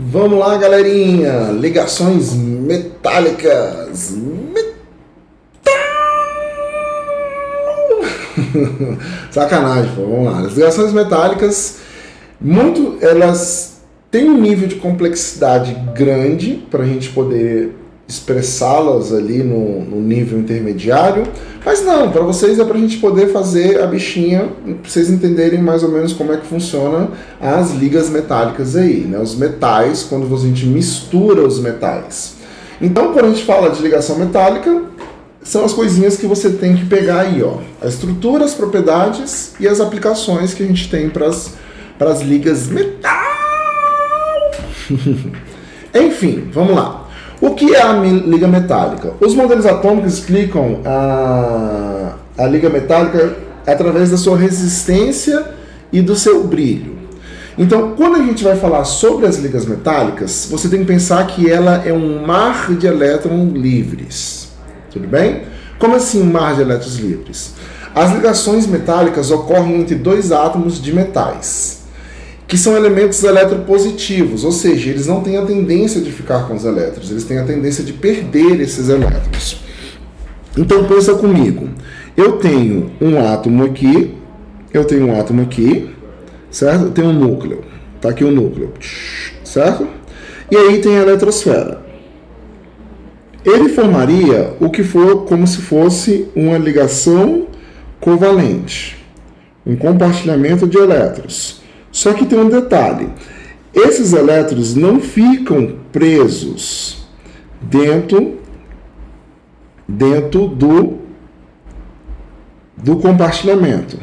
Vamos lá, galerinha! Ligações metálicas. Sacanagem, pô. Vamos lá. As ligações metálicas, elas têm um nível de complexidade grande para a gente poder expressá-las ali no nível intermediário, mas não, para vocês é para a gente poder fazer a bichinha, para vocês entenderem mais ou menos como é que funciona as ligas metálicas aí, né? Os metais, quando a gente mistura os metais. Então, quando a gente fala de ligação metálica, são as coisinhas que você tem que pegar aí, ó, a estrutura, as propriedades e as aplicações que a gente tem para as ligas metal. Enfim, vamos lá. O que é a liga metálica? Os modelos atômicos explicam a liga metálica através da sua resistência e do seu brilho. Então, quando a gente vai falar sobre as ligas metálicas, você tem que pensar que ela é um mar de elétrons livres. Tudo bem? Como assim um mar de elétrons livres? As ligações metálicas ocorrem entre dois átomos de metais, que são elementos eletropositivos, ou seja, eles não têm a tendência de ficar com os elétrons, eles têm a tendência de perder esses elétrons. Então pensa comigo, eu tenho um átomo aqui, certo? Eu tenho um núcleo, tá aqui o núcleo, certo? E aí tem a eletrosfera. Ele formaria o que for como se fosse uma ligação covalente, um compartilhamento de elétrons. Só que tem um detalhe, esses elétrons não ficam presos dentro do compartilhamento.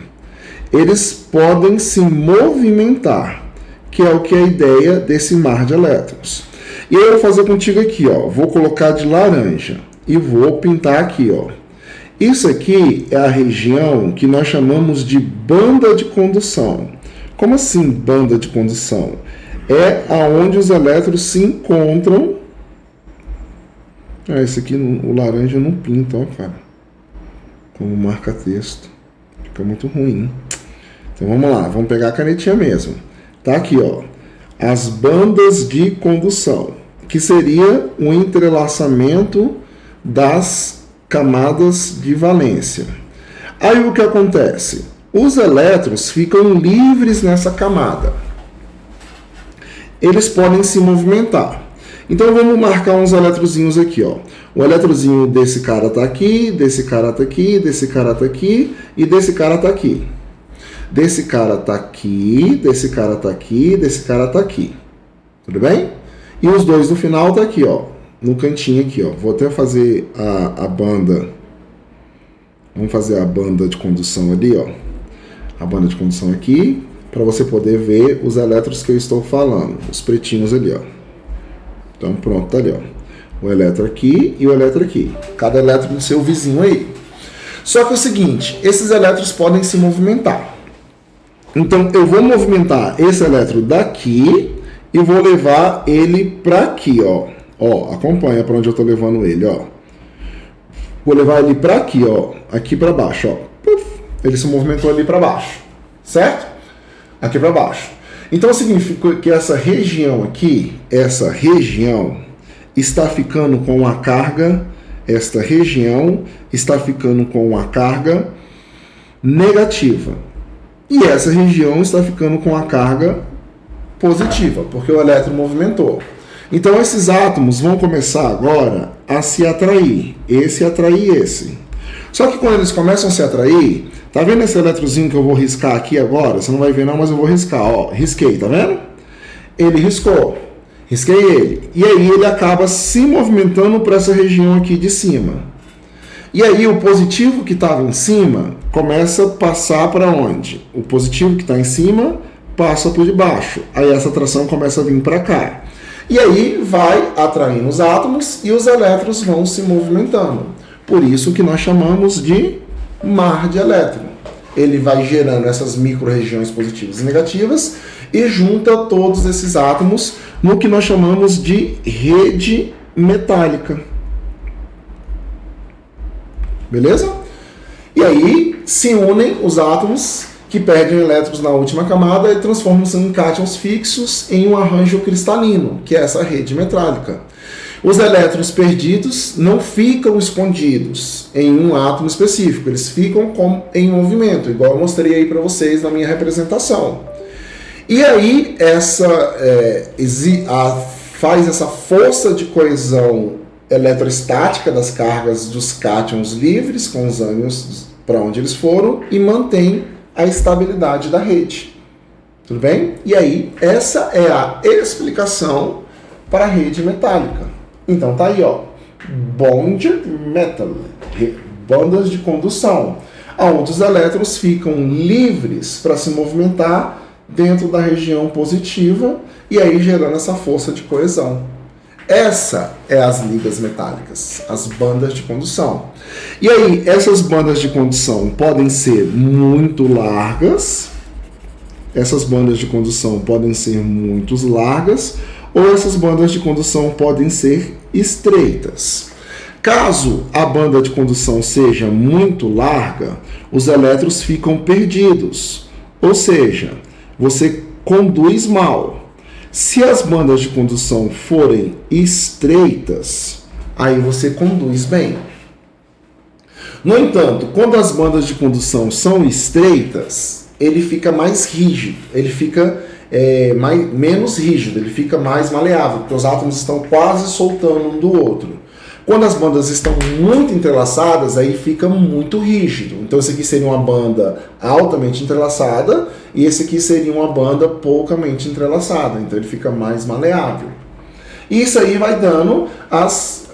Eles podem se movimentar, que é o que é a ideia desse mar de elétrons. E eu vou fazer contigo aqui, ó, vou colocar de laranja e vou pintar aqui, ó. Isso aqui é a região que nós chamamos de banda de condução. Como assim banda de condução? É aonde os elétrons se encontram. Esse aqui, o laranja não pinta, ó, cara. Como marca-texto. Fica muito ruim. Então vamos lá, vamos pegar a canetinha mesmo. Tá aqui, ó. As bandas de condução, que seria o entrelaçamento das camadas de valência. Aí o que acontece? Os elétrons ficam livres nessa camada. Eles podem se movimentar. Então vamos marcar uns eletrozinhos aqui, ó. O eletrozinho desse cara está aqui, desse cara está aqui, desse cara está aqui e desse cara está aqui. Desse cara está aqui, desse cara está aqui, desse cara está aqui. Tudo bem? E os dois no final tá aqui, ó, no cantinho aqui, ó. Vou até fazer a banda. Vamos fazer a banda de condução ali, ó. A banda de condução aqui, para você poder ver os elétrons que eu estou falando, os pretinhos ali, ó. Então pronto, tá ali, ó. O elétron aqui e o elétron aqui. Cada elétron no seu vizinho aí. Só que é o seguinte, esses elétrons podem se movimentar. Então eu vou movimentar esse elétron daqui e vou levar ele para aqui, ó. Ó, acompanha para onde eu estou levando ele, ó. Vou levar ele para aqui, ó. Aqui para baixo, ó. Puf, ele se movimentou ali para baixo, certo? Aqui para baixo. Então significa que essa região aqui, essa região está ficando com uma carga, esta região está ficando com uma carga negativa. E essa região está ficando com a carga positiva, porque o elétron movimentou. Então esses átomos vão começar agora a se atrair. Esse atrair esse. Só que quando eles começam a se atrair, tá vendo esse eletrozinho que eu vou riscar aqui agora? Você não vai ver não, mas eu vou riscar, ó. Risquei, tá vendo? Ele riscou. Risquei ele. E aí ele acaba se movimentando para essa região aqui de cima. E aí o positivo que estava em cima começa a passar para onde? O positivo que está em cima passa por debaixo. Aí essa atração começa a vir para cá. E aí vai atraindo os átomos e os elétrons vão se movimentando. Por isso que nós chamamos de mar de elétron. Ele vai gerando essas micro-regiões positivas e negativas e junta todos esses átomos no que nós chamamos de rede metálica. Beleza? E aí se unem os átomos, que que perdem elétrons na última camada e transformam-se em cátions fixos em um arranjo cristalino, que é essa rede metálica. Os elétrons perdidos não ficam escondidos em um átomo específico, eles ficam em movimento, igual eu mostrei aí para vocês na minha representação. E aí faz essa força de coesão eletrostática das cargas dos cátions livres com os ânions para onde eles foram e mantém a estabilidade da rede. Tudo bem? E aí, essa é a explicação para a rede metálica. Então tá aí, ó, bond metal, bandas de condução, onde os elétrons ficam livres para se movimentar dentro da região positiva e aí gerando essa força de coesão. Essa é as ligas metálicas, as bandas de condução. E aí, essas bandas de condução podem ser muito largas, ou essas bandas de condução podem ser estreitas. Caso a banda de condução seja muito larga, os elétrons ficam perdidos, ou seja, você conduz mal. Se as bandas de condução forem estreitas, aí você conduz bem. No entanto, quando as bandas de condução são estreitas, ele fica mais rígido, ele fica menos rígido, ele fica mais maleável, porque os átomos estão quase soltando um do outro. Quando as bandas estão muito entrelaçadas, aí fica muito rígido. Então esse aqui seria uma banda altamente entrelaçada e esse aqui seria uma banda poucamente entrelaçada. Então ele fica mais maleável. E isso aí vai dando as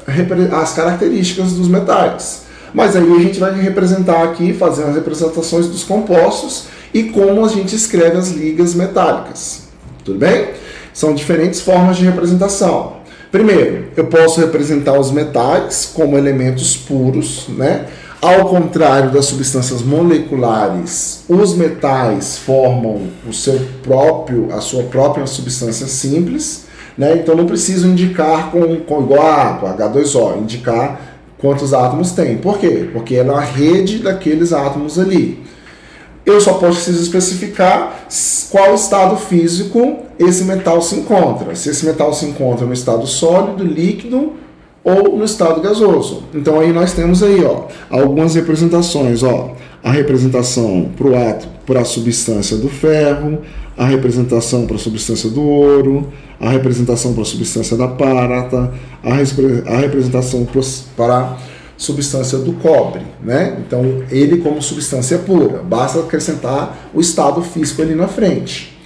características dos metais. Mas aí a gente vai representar aqui, fazendo as representações dos compostos e como a gente escreve as ligas metálicas. Tudo bem? São diferentes formas de representação. Primeiro, eu posso representar os metais como elementos puros, né? Ao contrário das substâncias moleculares, os metais formam a sua própria substância simples, né? Então não preciso indicar com igual a água, H2O, indicar quantos átomos tem. Por quê? Porque é na rede daqueles átomos ali. Eu só preciso especificar qual estado físico esse metal se encontra. Se esse metal se encontra no estado sólido, líquido ou no estado gasoso. Então aí nós temos aí, ó, algumas representações, ó, a representação para a substância do ferro, a representação para a substância do ouro, a representação para a substância da prata, a representação para substância do cobre, né? Então, ele como substância pura, basta acrescentar o estado físico ali na frente.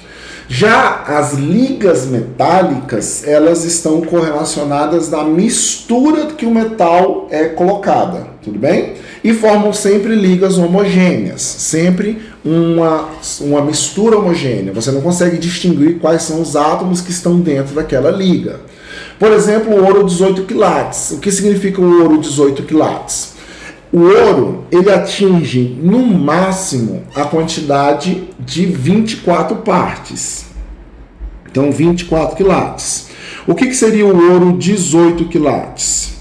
Já as ligas metálicas, elas estão correlacionadas na mistura que o metal é colocada, tudo bem? E formam sempre ligas homogêneas, sempre uma mistura homogênea. Você não consegue distinguir quais são os átomos que estão dentro daquela liga. Por exemplo, o ouro 18 quilates. O que significa o ouro 18 quilates? O ouro, ele atinge no máximo a quantidade de 24 partes. Então, 24 quilates. O que seria o ouro 18 quilates?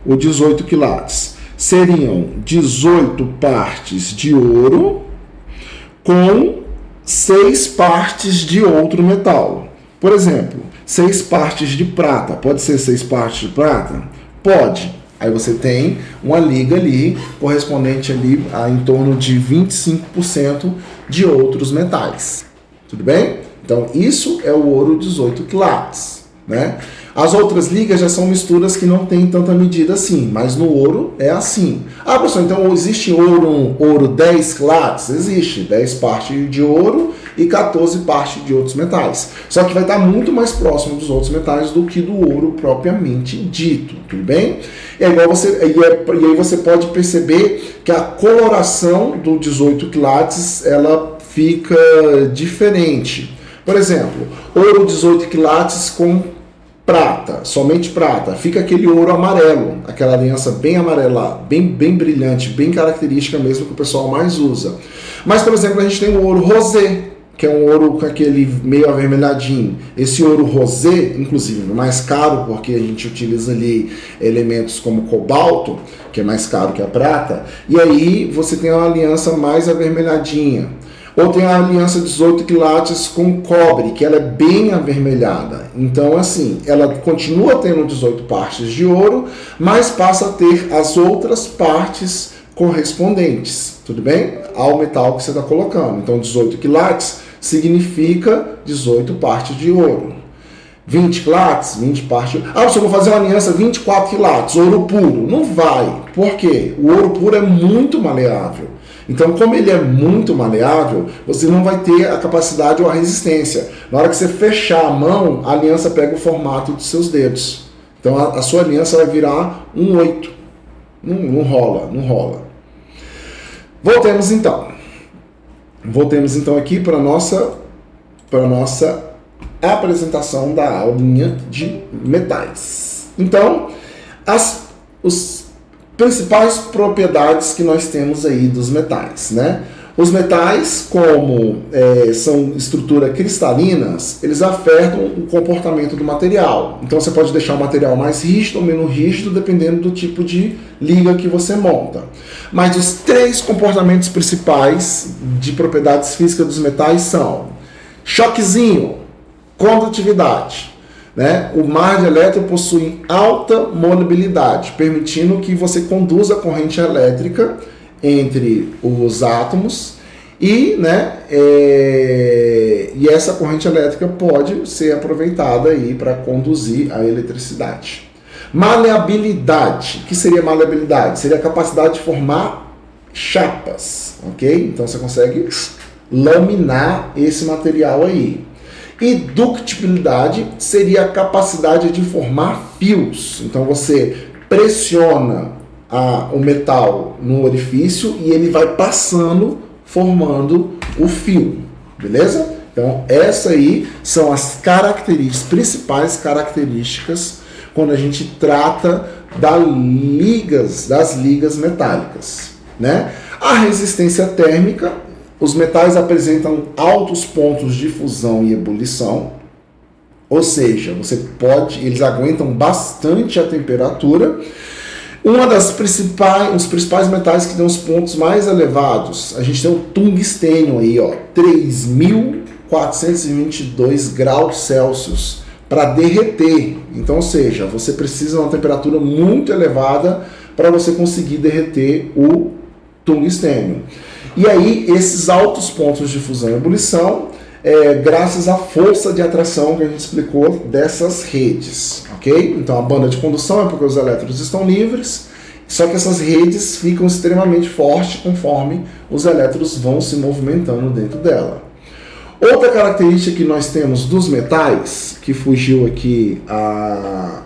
O 18 quilates seriam 18 partes de ouro com 6 partes de outro metal. Por exemplo, 6 partes de prata. Pode ser 6 partes de prata? Pode. Aí você tem uma liga ali, correspondente ali a em torno de 25% de outros metais. Tudo bem? Então, isso é o ouro 18 quilates, né? As outras ligas já são misturas que não tem tanta medida assim, mas no ouro é assim. Ah, professor, então existe ouro 10 quilates? Existe 10 partes de ouro e 14 partes de outros metais. Só que vai estar muito mais próximo dos outros metais do que do ouro propriamente dito, tudo bem? E aí você pode perceber que a coloração do 18 quilates ela fica diferente. Por exemplo, ouro 18 quilates com prata, somente prata, fica aquele ouro amarelo, aquela aliança bem amarela, bem brilhante, bem característica mesmo que o pessoal mais usa. Mas, por exemplo, a gente tem o ouro rosé, que é um ouro com aquele meio avermelhadinho. Esse ouro rosé, inclusive, é mais caro porque a gente utiliza ali elementos como cobalto, que é mais caro que a prata, e aí você tem uma aliança mais avermelhadinha. Ou tem a aliança 18 quilates com cobre, que ela é bem avermelhada. Então, assim, ela continua tendo 18 partes de ouro, mas passa a ter as outras partes correspondentes, tudo bem? Ao metal que você está colocando. Então, 18 quilates significa 18 partes de ouro. 20 quilates, 20 partes. Ah, se eu vou fazer uma aliança 24 quilates, ouro puro. Não vai. Por quê? O ouro puro é muito maleável. Então, como ele é muito maleável, você não vai ter a capacidade ou a resistência. Na hora que você fechar a mão, a aliança pega o formato dos seus dedos. Então, a sua aliança vai virar um 8. Não rola. Voltemos então aqui para a nossa apresentação da aulinha de metais. Então, os principais propriedades que nós temos aí dos metais, né? Os metais, como são estruturas cristalinas, eles afetam o comportamento do material. Então você pode deixar o material mais rígido ou menos rígido, dependendo do tipo de liga que você monta. Mas os 3 comportamentos principais de propriedades físicas dos metais são choquezinho, condutividade. Né? O mar de elétron possui alta mobilidade, permitindo que você conduza a corrente elétrica entre os átomos e essa corrente elétrica pode ser aproveitada aí para conduzir a eletricidade. Maleabilidade. O que seria maleabilidade? Seria a capacidade de formar chapas, ok? Então você consegue laminar esse material aí. E ductibilidade seria a capacidade de formar fios. Então você pressiona o metal no orifício e ele vai passando, formando o fio, beleza? Então essas aí são as principais características quando a gente trata das ligas metálicas, né? A resistência térmica. Os metais apresentam altos pontos de fusão e ebulição, ou seja, eles aguentam bastante a temperatura. Os principais metais que tem os pontos mais elevados, a gente tem o tungstênio aí, 3.422 graus Celsius para derreter. Então, ou seja, você precisa de uma temperatura muito elevada para você conseguir derreter o tungstênio. E aí, esses altos pontos de fusão e ebulição, graças à força de atração que a gente explicou dessas redes, ok? Então, a banda de condução é porque os elétrons estão livres, só que essas redes ficam extremamente fortes conforme os elétrons vão se movimentando dentro dela. Outra característica que nós temos dos metais, que fugiu aqui a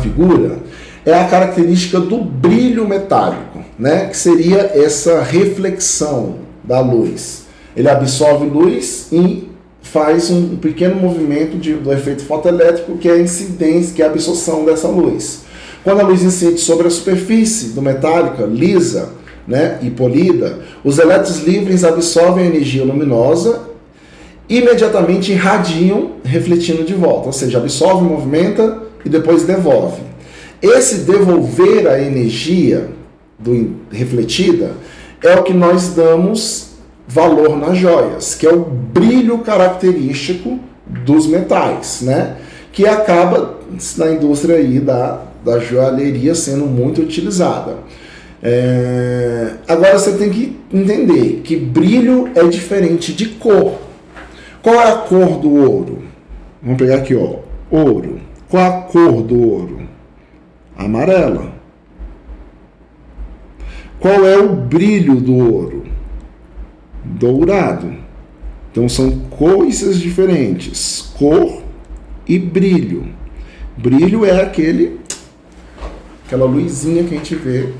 figura, é a característica do brilho metálico, né? Que seria essa reflexão da luz. Ele absorve luz e faz um pequeno movimento do efeito fotoelétrico, que é a incidência, que é a absorção dessa luz. Quando a luz incide sobre a superfície do metálica, lisa, né, e polida, os elétrons livres absorvem a energia luminosa e imediatamente irradiam, refletindo de volta. Ou seja, absorve, movimenta e depois devolve. Esse devolver a energia refletida é o que nós damos valor nas joias, que é o brilho característico dos metais, né? Que acaba na indústria aí da joalheria sendo muito utilizada. Agora você tem que entender que brilho é diferente de cor. Qual é a cor do ouro? Vamos pegar aqui, ouro. Qual é a cor do ouro? Amarela. Qual é o brilho do ouro? Dourado. Então são coisas diferentes, cor e brilho. Brilho é aquela luzinha que a gente vê,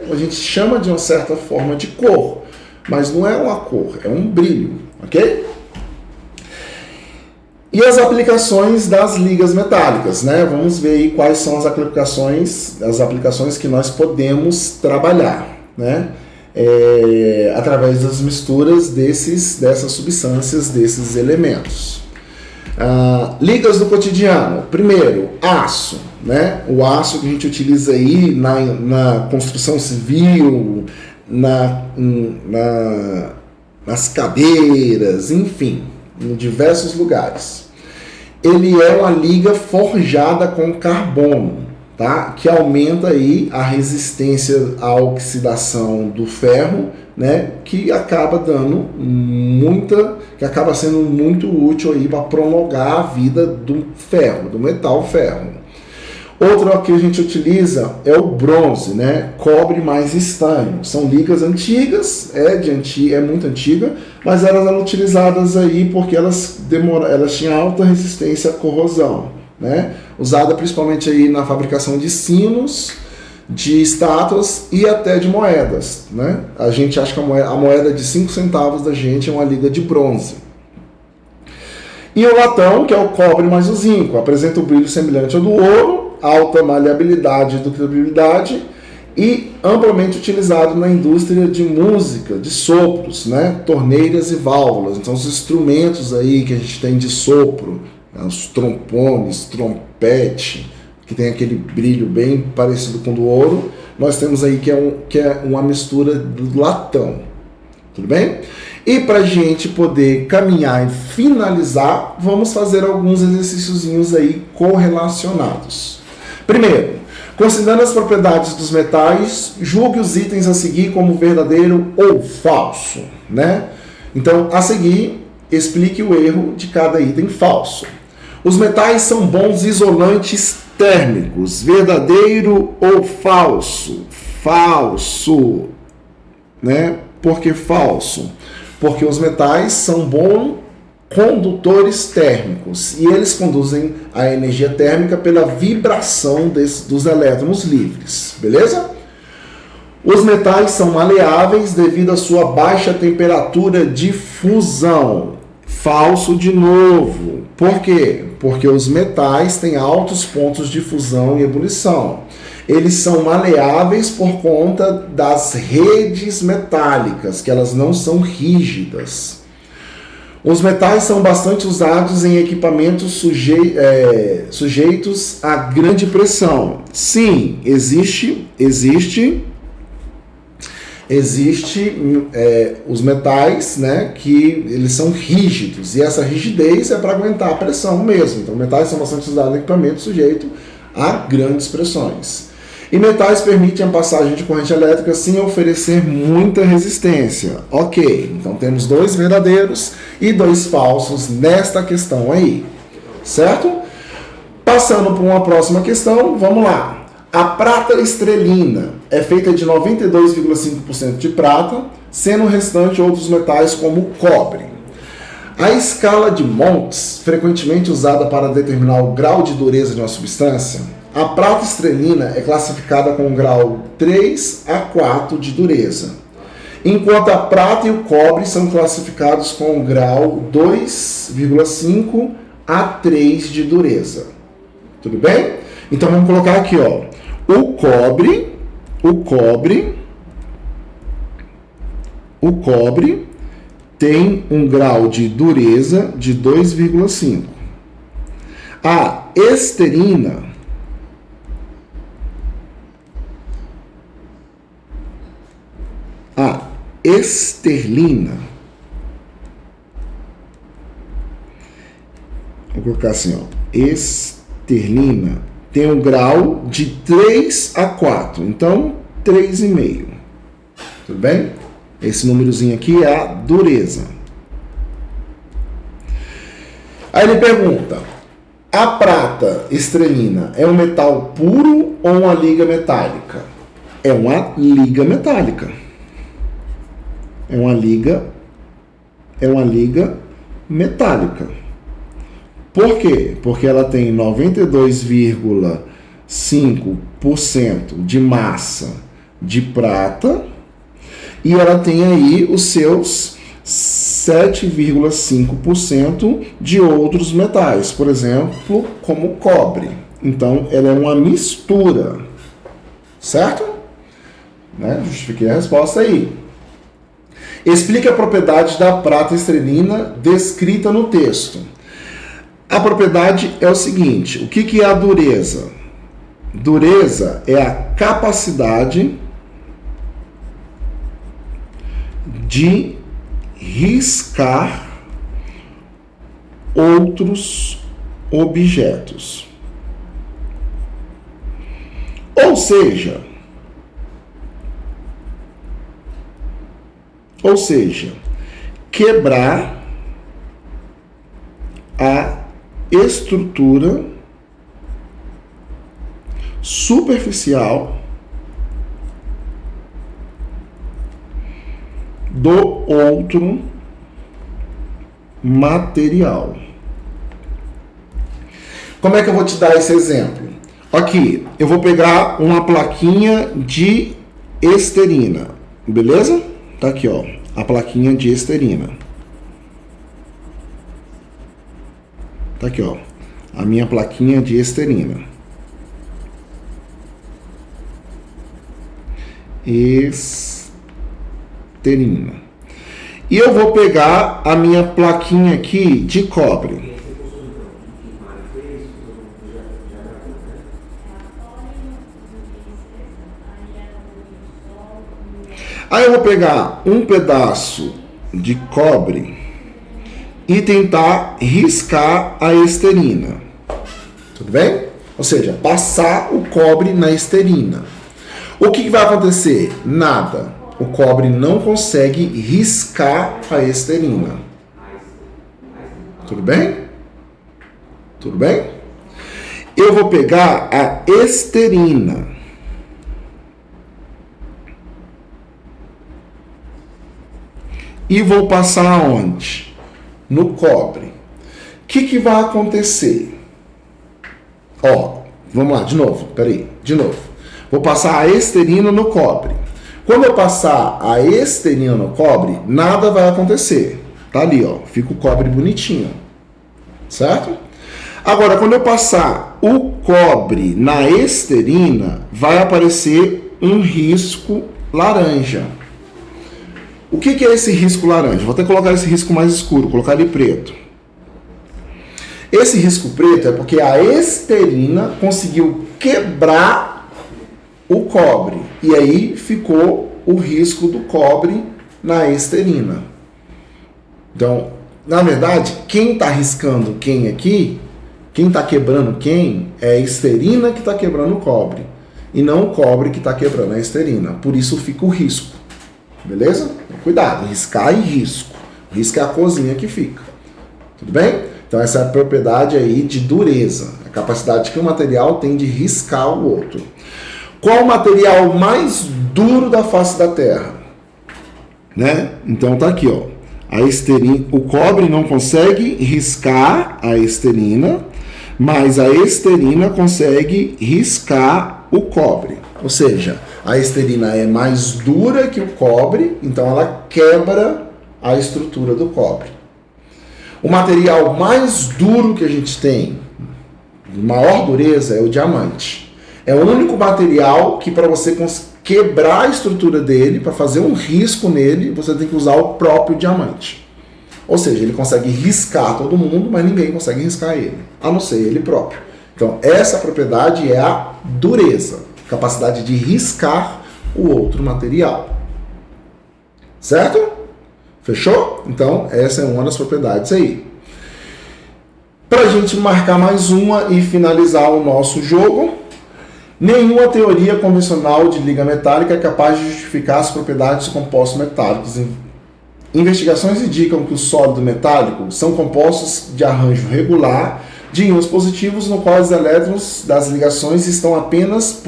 a gente chama de uma certa forma de cor, mas não é uma cor, é um brilho, ok? E as aplicações das ligas metálicas, né? Vamos ver aí quais são as aplicações que nós podemos trabalhar, né? Através das misturas dessas substâncias, desses elementos. Ligas do cotidiano. Primeiro, aço, né? O aço que a gente utiliza aí na construção civil, nas cadeiras, enfim, em diversos lugares. Ele é uma liga forjada com carbono, tá? Que aumenta aí a resistência à oxidação do ferro, né? Que acaba sendo muito útil aí para prolongar a vida do ferro, do metal ferro. Outro que a gente utiliza é o bronze, né? Cobre mais estânio. São ligas antigas, é muito antiga, mas elas eram utilizadas aí porque elas tinham alta resistência à corrosão, né? Usada principalmente aí na fabricação de sinos, de estátuas e até de moedas, né? A gente acha que a moeda de 5 centavos da gente é uma liga de bronze. E o latão, que é o cobre mais o zinco, apresenta o brilho semelhante ao do ouro, alta maleabilidade e ductilidade e amplamente utilizado na indústria de música, de sopros, né? Torneiras e válvulas. Então, os instrumentos aí que a gente tem de sopro, né? Os trompones, trompete, que tem aquele brilho bem parecido com o do ouro, nós temos aí que é uma mistura do latão. Tudo bem? E para a gente poder caminhar e finalizar, vamos fazer alguns exercíciozinhos aí correlacionados. Primeiro, considerando as propriedades dos metais, julgue os itens a seguir como verdadeiro ou falso, né? Então, a seguir, explique o erro de cada item falso. Os metais são bons isolantes térmicos, verdadeiro ou falso? Falso, né? Por que falso? Porque os metais são bons condutores térmicos e eles conduzem a energia térmica pela vibração dos elétrons livres, beleza? Os metais são maleáveis devido à sua baixa temperatura de fusão. Falso de novo. Por quê? Porque os metais têm altos pontos de fusão e ebulição. Eles são maleáveis por conta das redes metálicas, que elas não são rígidas. Os metais são bastante usados em equipamentos sujeitos a grande pressão. Sim, existe os metais, né, que eles são rígidos, e essa rigidez é para aguentar a pressão mesmo. Então, metais são bastante usados em equipamentos sujeitos a grandes pressões. E metais permitem a passagem de corrente elétrica sem oferecer muita resistência. Ok, então temos 2 verdadeiros e 2 falsos nesta questão aí, certo? Passando para uma próxima questão, vamos lá. A prata estrelina é feita de 92,5% de prata, sendo o restante outros metais como o cobre. A escala de Montes, frequentemente usada para determinar o grau de dureza de uma substância, a prata estrelina é classificada com o grau 3 a 4 de dureza, enquanto a prata e o cobre são classificados com o grau 2,5 a 3 de dureza. Tudo bem? Então vamos colocar aqui, ó, o cobre tem um grau de dureza de 2,5. A esterlina vou colocar assim, ó, esterlina tem um grau de 3 a 4, então 3,5. Tudo bem? Esse númerozinho aqui é a dureza. Aí ele pergunta: a prata estrelina é um metal puro ou uma liga metálica? É uma liga metálica. É uma liga metálica. Por quê? Porque ela tem 92,5% de massa de prata e ela tem aí os seus 7,5% de outros metais, por exemplo, como o cobre. Então, ela é uma mistura, certo? Né? Justifiquei a resposta aí. Explique a propriedade da prata estrelina descrita no texto. A propriedade é o seguinte: o que é a dureza? Dureza é a capacidade de riscar outros objetos. Ou seja, quebrar a estrutura superficial do outro material. Como é que eu vou te dar esse exemplo? Aqui, eu vou pegar uma plaquinha de esterina, beleza? Tá aqui, ó, a plaquinha de esterina. Tá aqui, ó, a minha plaquinha de esterina. Esterina. E eu vou pegar a minha plaquinha aqui de cobre. Aí eu vou pegar um pedaço de cobre e tentar riscar a esterina. Tudo bem? Ou seja, passar o cobre na esterina. O que vai acontecer? Nada. O cobre não consegue riscar a esterina. Tudo bem? Tudo bem? Eu vou pegar a esterina. E vou passar aonde? No cobre. O que vai acontecer? Ó, vamos lá, de novo. Peraí, de novo. Vou passar a esterina no cobre. Quando eu passar a esterina no cobre, nada vai acontecer. Tá ali, ó. Fica o cobre bonitinho. Certo? Agora, quando eu passar o cobre na esterina, vai aparecer um risco laranja. O que é esse risco laranja? Vou até colocar esse risco mais escuro, colocar ele preto. Esse risco preto é porque a esterina conseguiu quebrar o cobre. E aí ficou o risco do cobre na esterina. Então, na verdade, quem está riscando quem aqui, quem está quebrando quem, é a esterina que está quebrando o cobre. E não o cobre que está quebrando a esterina. Por isso fica o risco. Beleza? Cuidado, riscar e risco. O risco é a corzinha que fica. Tudo bem? Então essa é a propriedade aí de dureza. A capacidade que o material tem de riscar o outro. Qual o material mais duro da face da Terra? Né? Então tá aqui, ó. A esterina, o cobre não consegue riscar a esterina, mas a esterina consegue riscar o cobre. Ou seja, a esterina é mais dura que o cobre, então ela quebra a estrutura do cobre. O material mais duro que a gente tem, de maior dureza, é o diamante. É o único material que para você quebrar a estrutura dele, para fazer um risco nele, você tem que usar o próprio diamante. Ou seja, ele consegue riscar todo mundo, mas ninguém consegue riscar ele, a não ser ele próprio. Então, essa propriedade é a dureza. Capacidade de riscar o outro material. Certo? Fechou? Então, essa é uma das propriedades aí. Para a gente marcar mais uma e finalizar o nosso jogo, nenhuma teoria convencional de liga metálica é capaz de justificar as propriedades de compostos metálicos. Investigações indicam que o sólido metálico são compostos de arranjo regular de íons positivos, no qual os elétrons das ligações estão apenas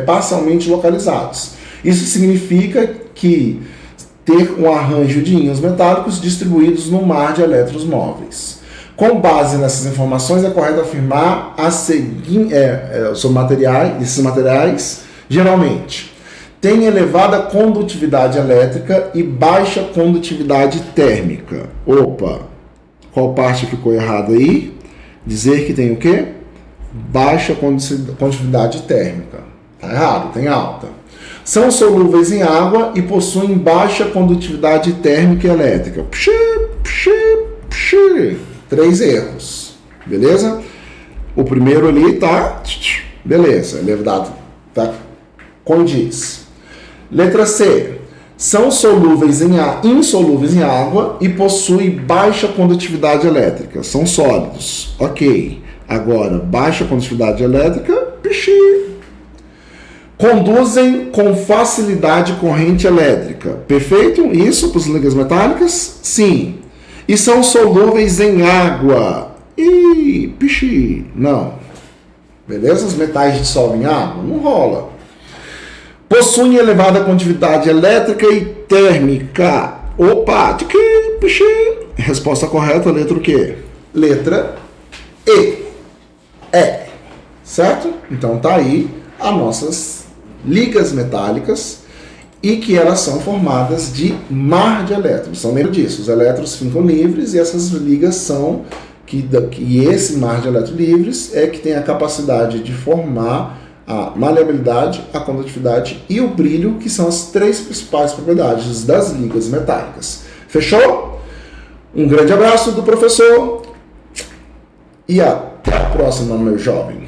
parcialmente localizados. Isso significa que ter um arranjo de íons metálicos distribuídos no mar de elétrons móveis. Com base nessas informações, é correto afirmar sobre esses materiais, geralmente, têm elevada condutividade elétrica e baixa condutividade térmica. Opa, qual parte ficou errada aí? Dizer que tem o quê? Baixa condutividade térmica. Tá errado, tem alta. São solúveis em água e possuem baixa condutividade térmica e elétrica. 3 erros. Beleza? O primeiro ali tá... Beleza, elevado. Tá? Condiz. Letra C. São insolúveis em água e possuem baixa condutividade elétrica. São sólidos. Ok. Agora, baixa condutividade elétrica, pixi. Conduzem com facilidade corrente elétrica. Perfeito? Isso para as ligas metálicas? Sim. E são solúveis em água. Ih, pixi. Não. Beleza? Os metais dissolvem em água? Não rola. Possuem elevada condutividade elétrica e térmica. Opa, pixi. Resposta correta, letra o quê? Letra E. Certo? Então tá aí as nossas ligas metálicas e que elas são formadas de mar de elétrons. Então lembra disso, os elétrons ficam livres e essas ligas são e esse mar de elétrons livres é que tem a capacidade de formar a maleabilidade, a condutividade e o brilho, que são as três principais propriedades das ligas metálicas. Fechou? Um grande abraço do professor e até a próxima, meu jovem.